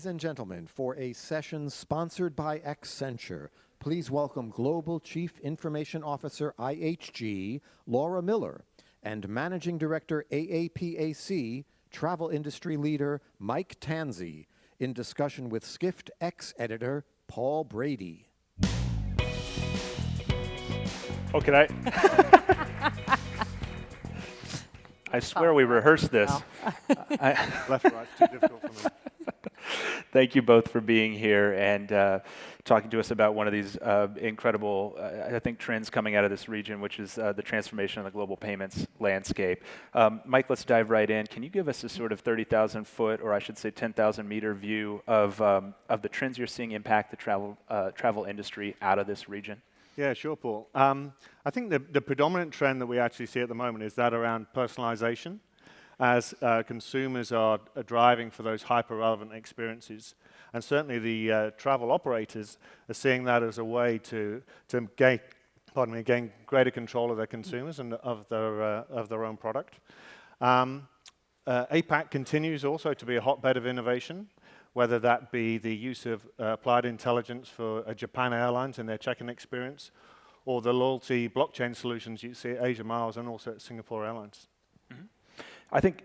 Ladies and gentlemen, for a session sponsored by Accenture, please welcome Global Chief Information Officer IHG, Laura Miller, and Managing Director AAPAC, Travel Industry Leader Mike Tansey, in discussion with SkiftX editor Paul Brady. Oh, can I? I swear we rehearsed this. Left and right's too difficult for me. Thank you both for being here and talking to us about one of these incredible, I think, trends coming out of this region, which is the transformation of the global payments landscape. Mike, let's dive right in. Can you give us a sort of 30,000 foot, or I should say 10,000 meter view of the trends you're seeing impact the travel industry out of this region? Yeah, sure, Paul. I think the predominant trend that we actually see at the moment is that around personalization, as consumers are driving for those hyper-relevant experiences. And certainly the travel operators are seeing that as a way to gain greater control of their consumers and of their own product. APAC continues also to be a hotbed of innovation, whether that be the use of applied intelligence for Japan Airlines and their check-in experience, or the loyalty blockchain solutions you see at Asia Miles and also at Singapore Airlines. Mm-hmm. I think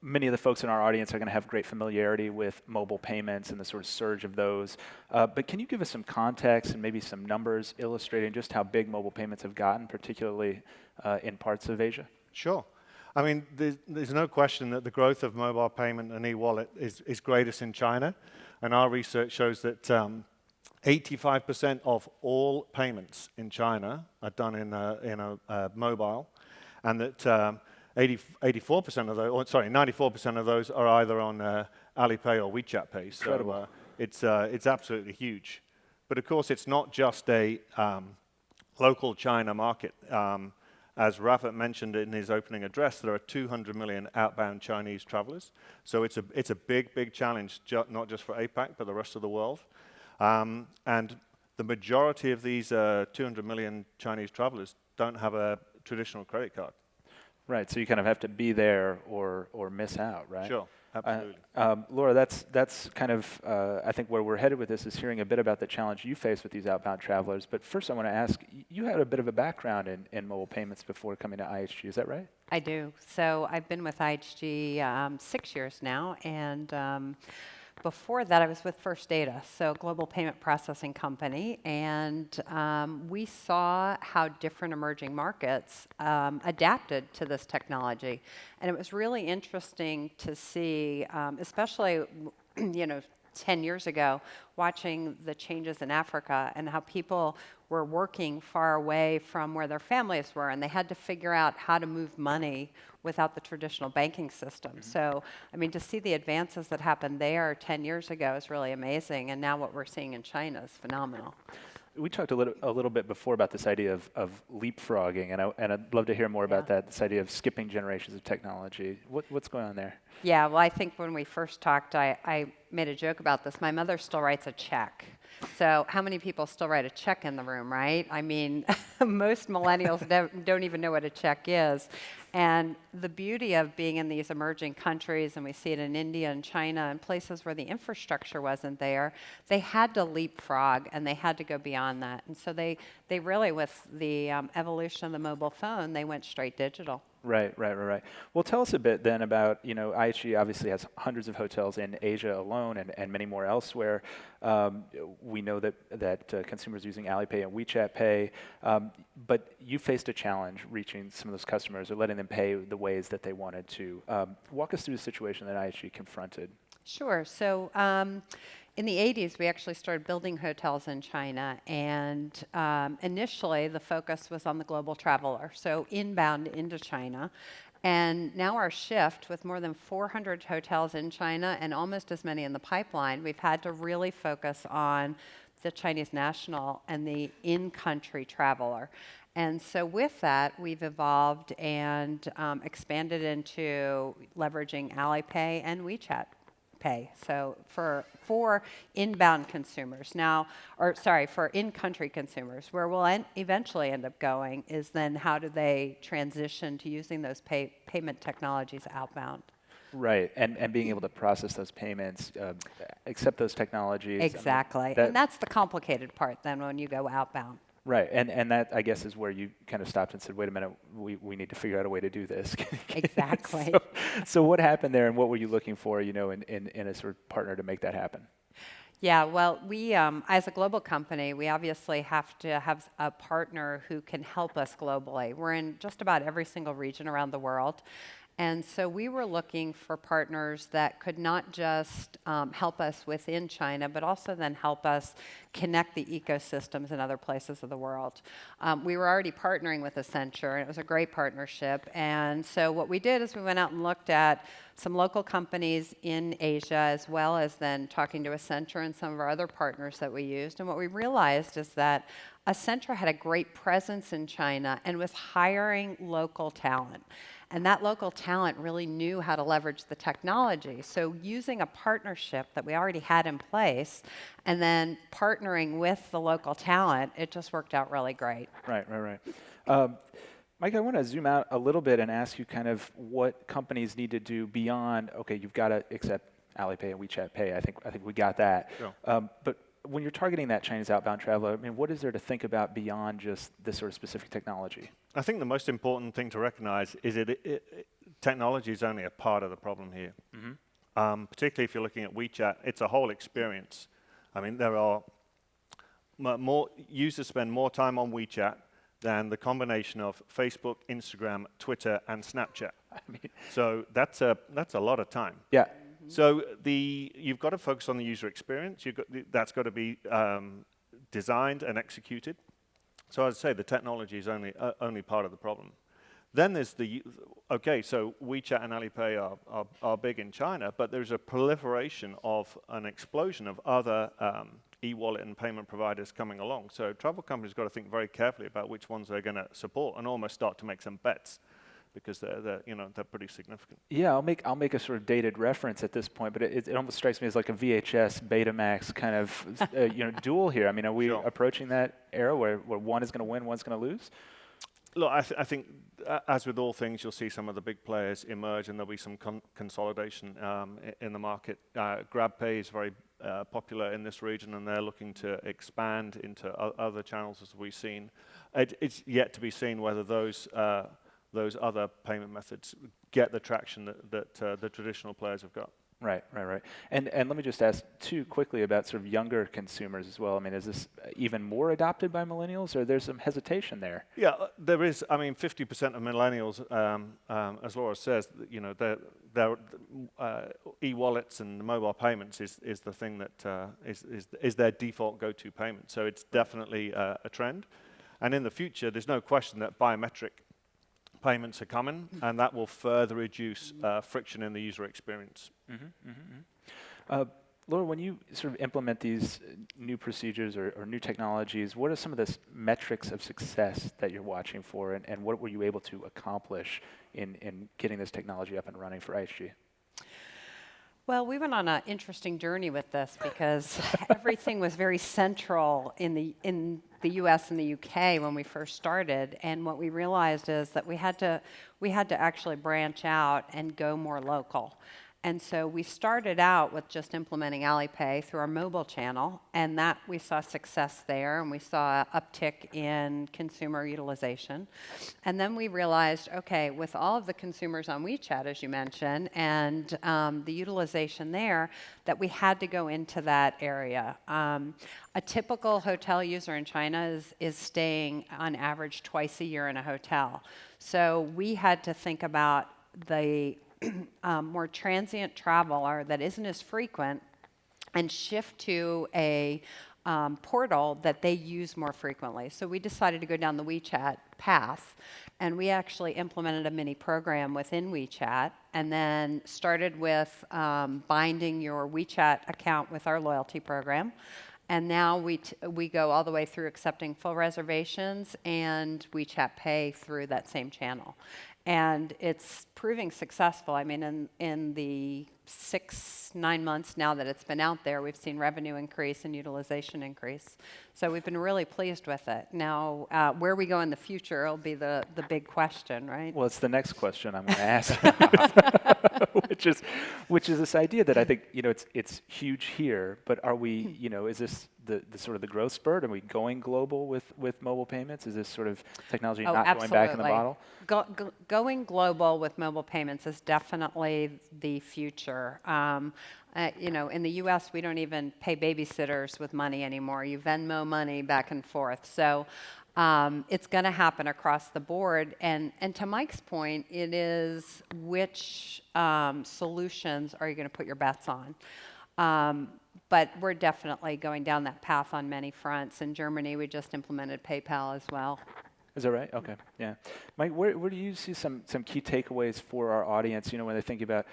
many of the folks in our audience are going to have great familiarity with mobile payments and the sort of surge of those. But can you give us some context and maybe some numbers illustrating just how big mobile payments have gotten, particularly in parts of Asia? Sure. I mean, there's no question that the growth of mobile payment and e-wallet is greatest in China. And our research shows that 85% of all payments in China are done in a mobile, and that 94% of those, 94% of those are either on Alipay or WeChat Pay. So it's absolutely huge. But of course, it's not just a local China market. As Rafat mentioned in his opening address, there are 200 million outbound Chinese travelers. So it's a big challenge, not just for APAC, but the rest of the world. And the majority of these 200 million Chinese travelers don't have a traditional credit card. Right, so you kind of have to be there or miss out, right? Sure, absolutely. Laura, that's kind of, I think where we're headed with this is hearing a bit about the challenge you face with these outbound travelers. But first I want to ask, you had a bit of a background in mobile payments before coming to IHG, is that right? I do. So I've been with IHG 6 years now, and before that, I was with First Data, so global payment processing company, and we saw how different emerging markets adapted to this technology. And it was really interesting to see, especially, 10 years ago, watching the changes in Africa and how people were working far away from where their families were, and they had to figure out how to move money without the traditional banking system. Mm-hmm. So, I mean, to see the advances that happened there 10 years ago is really amazing, and now what we're seeing in China is phenomenal. We talked a little bit before about this idea of leapfrogging, and I'd love to hear more about that, this idea of skipping generations of technology. What's going on there? Yeah, well, I think when we first talked, I made a joke about this. My mother still writes a check. So how many people still write a check in the room, right? I mean, most millennials don't even know what a check is. And the beauty of being in these emerging countries, and we see it in India and China and places where the infrastructure wasn't there, they had to leapfrog and they had to go beyond that. And so they really, with the evolution of the mobile phone, they went straight digital. Right. Well, tell us a bit then about, IHG obviously has hundreds of hotels in Asia alone and many more elsewhere. We know that consumers are using Alipay and WeChat Pay, but you faced a challenge reaching some of those customers or letting them pay the ways that they wanted to. Walk us through the situation that IHG confronted. Sure. So in the 80s, we actually started building hotels in China, and initially the focus was on the global traveler, so inbound into China. And now our shift, with more than 400 hotels in China and almost as many in the pipeline, we've had to really focus on the Chinese national and the in-country traveler. And so with that, we've evolved and expanded into leveraging Alipay and WeChat Pay. So for inbound consumers for in-country consumers, where we'll eventually end up going is then how do they transition to using those payment technologies outbound? Right, and being able to process those payments, accept those technologies. Exactly. And that's the complicated part then when you go outbound. Right, and that, I guess, is where you kind of stopped and said, wait a minute, we need to figure out a way to do this. Exactly. So what happened there, and what were you looking for, in a sort of partner to make that happen? Yeah, well, we, as a global company, we obviously have to have a partner who can help us globally. We're in just about every single region around the world. And so we were looking for partners that could not just help us within China, but also then help us connect the ecosystems in other places of the world. We were already partnering with Accenture, and it was a great partnership. And so what we did is we went out and looked at some local companies in Asia, as well as then talking to Accenture and some of our other partners that we used. And what we realized is that Accenture had a great presence in China and was hiring local talent. And that local talent really knew how to leverage the technology. So using a partnership that we already had in place and then partnering with the local talent, it just worked out really great. Right. Mike, I want to zoom out a little bit and ask you kind of what companies need to do beyond, okay, you've got to accept Alipay and WeChat Pay. I think we got that. Sure. But when you're targeting that Chinese outbound traveler, I mean, what is there to think about beyond just this sort of specific technology? I think the most important thing to recognize is technology is only a part of the problem here. Mm-hmm. Particularly if you're looking at WeChat, it's a whole experience. I mean, there are more users spend more time on WeChat than the combination of Facebook, Instagram, Twitter, and Snapchat. I mean, so that's a lot of time. Yeah. So you've got to focus on the user experience. That's got to be designed and executed. So I'd say the technology is only part of the problem. Then there's so WeChat and Alipay are big in China, but there's a proliferation of an explosion of other e-wallet and payment providers coming along. So travel companies got to think very carefully about which ones they're going to support and almost start to make some bets, because they're pretty significant. Yeah, I'll make a sort of dated reference at this point, but it almost strikes me as like a VHS Betamax kind of duel here. I mean, are we approaching that era where one is going to win, one's going to lose? Look, I think as with all things, you'll see some of the big players emerge, and there'll be some consolidation in the market. GrabPay is very popular in this region, and they're looking to expand into other channels, as we've seen. It's yet to be seen whether those other payment methods get the traction that the traditional players have got. Right. And let me just ask too quickly about sort of younger consumers as well. I mean, is this even more adopted by millennials, or there's some hesitation there? Yeah, there is. I mean, 50% of millennials, as Laura says, their e-wallets and mobile payments is the thing that is their default go-to payment. So it's definitely a trend. And in the future, there's no question that biometric payments are coming, and that will further reduce friction in the user experience. Laura, when you sort of implement these new procedures or new technologies, what are some of the metrics of success that you're watching for, and what were you able to accomplish in getting this technology up and running for IHG? Well, we went on an interesting journey with this because everything was very central in the US and the UK when we first started, and what we realized is that we had to actually branch out and go more local. And so we started out with just implementing Alipay through our mobile channel, and that we saw success there, and we saw an uptick in consumer utilization. And then we realized, okay, with all of the consumers on WeChat, as you mentioned, and the utilization there, that we had to go into that area. A typical hotel user in China is staying on average twice a year in a hotel. So we had to think about the more transient traveler that isn't as frequent and shift to a portal that they use more frequently. So we decided to go down the WeChat path, and we actually implemented a mini program within WeChat, and then started with binding your WeChat account with our loyalty program. And now we go all the way through accepting full reservations and WeChat Pay through that same channel. And it's proving successful. I mean, in the 9 months now that it's been out there, we've seen revenue increase and utilization increase. So we've been really pleased with it. Now, where we go in the future will be the big question, right? Well, it's the next question I'm going to ask, which is this idea that I think, it's huge here, but are we, is this the sort of the growth spurt? Are we going global with mobile payments? Is this sort of technology not going back in the bottle? Going global with mobile payments is definitely the future. In the U.S., we don't even pay babysitters with money anymore. You Venmo money back and forth. So it's going to happen across the board. And to Mike's point, it is which solutions are you going to put your bets on? But we're definitely going down that path on many fronts. In Germany, we just implemented PayPal as well. Is that right? Okay, yeah. Mike, where do you see some key takeaways for our audience, when they think about,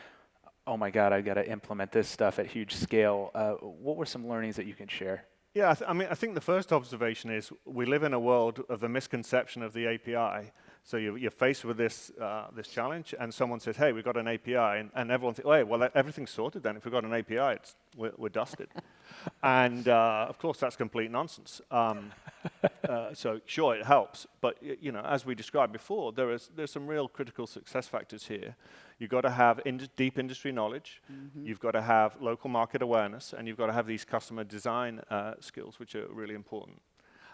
oh my God, I've got to implement this stuff at huge scale? What were some learnings that you can share? Yeah, I think the first observation is we live in a world of the misconception of the API. So you're faced with this challenge, and someone says, "Hey, we've got an API," and everyone thinks, "Oh, well, everything's sorted then. If we've got an API, we're dusted." And of course, that's complete nonsense. So sure, it helps, but as we described before, there's some real critical success factors here. You've got to have deep industry knowledge. Mm-hmm. You've got to have local market awareness, and you've got to have these customer design skills, which are really important.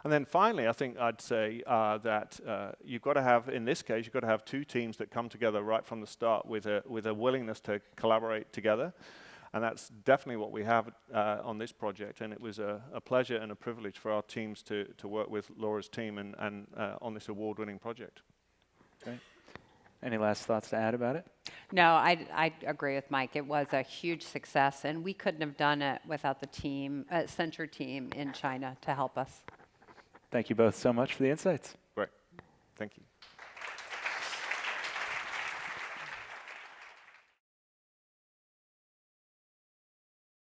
And then finally, I think I'd say that you've got to have, in this case, you've got to have two teams that come together right from the start with a willingness to collaborate together. And that's definitely what we have on this project. And it was a pleasure and a privilege for our teams to work with Laura's team and on this award-winning project. Great. Any last thoughts to add about it? No, I agree with Mike. It was a huge success, and we couldn't have done it without the team, Accenture team in China to help us. Thank you both so much for the insights. Great. Thank you.